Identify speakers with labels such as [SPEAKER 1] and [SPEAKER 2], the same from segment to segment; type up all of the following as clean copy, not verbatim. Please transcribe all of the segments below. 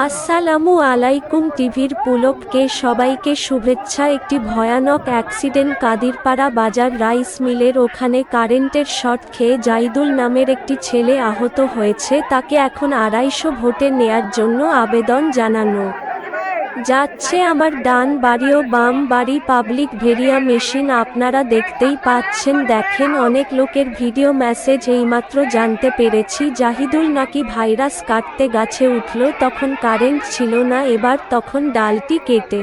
[SPEAKER 1] আসসালামু আলাইকুম। টিভির পুলককে সবাইকে শুভেচ্ছা। একটি ভয়ানক অ্যাক্সিডেন্ট কাদিরপাড়া বাজার রাইস মিলের ওখানে কারেন্টের শর্ট খেয়ে জাহিদুল নামের একটি ছেলে আহত হয়েছে। তাকে এখন ২৫০ ভোটে নেয়ার জন্য আবেদন জানানো যাচ্ছে। আমার ডান বাড়ি ও বাম বাড়ি পাবলিক ভেরিয়া মেশিন আপনারা দেখতেই পাচ্ছেন। দেখেন অনেক লোকের ভিডিও মেসেজ। এইমাত্র জানতে পেরেছি জাহিদুল নাকি ভাইরাস কাটতে গাছে উঠল, তখন কারেন্ট ছিল না। এবার তখন ডালটি কেটে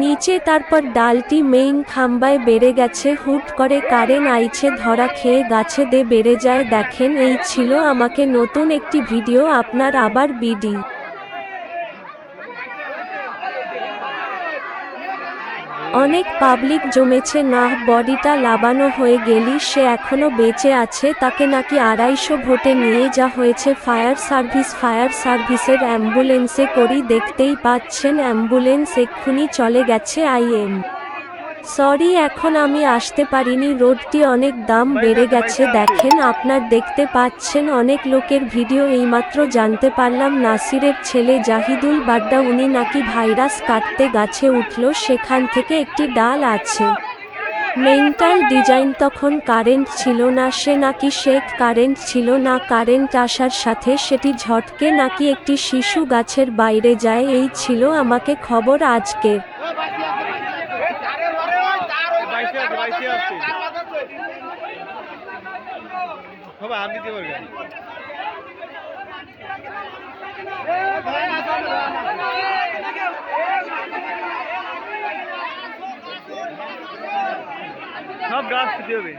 [SPEAKER 1] নিচে, তারপর ডালটি মেইন খাম্বায় বেড়ে গেছে। হুট করে কারেন্ট আইছে, ধরা খেয়ে গাছে বেড়ে যায়। দেখেন এই ছিল আমাকে নতুন একটি ভিডিও। আপনার আবার বিডি অনেক পাবলিক জমেছে। না, বডিটা লাবানো হয়ে গেলি, সে এখনো বেঁচে আছে। তাকে নাকি ২৫০ ভোটে নিয়ে যা হয়েছে ফায়ার সার্ভিসের অ্যাম্বুলেন্সে করি। দেখতেই পাচ্ছেন অ্যাম্বুলেন্স এক্ষুনি চলে গেছে। সরি, এখন আমি আসতে পারিনি, রোডটি অনেক দাম বেড়ে গেছে। দেখেন আপনার দেখতে পাচ্ছেন অনেক লোকের ভিডিও। এইমাত্র জানতে পারলাম নাসিরের ছেলে জাহিদুল বাড্ডা, উনি নাকি ভাইরাস কাটতে গাছে উঠল, সেখান থেকে একটি ডাল আছে মেন্টাল ডিজাইন। তখন কারেন্ট ছিল না, সে নাকি কারেন্ট ছিল না, কারেন্ট আসার সাথে সেটি ঝটকে নাকি একটি শিশু গাছের বাইরে যায়। এই ছিল আমাকে খবর আজকের।
[SPEAKER 2] সব গাছ দিতে হবে।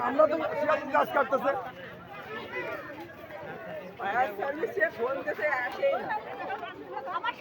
[SPEAKER 2] আমরা তো গাছ কাটতেছে।
[SPEAKER 3] আমার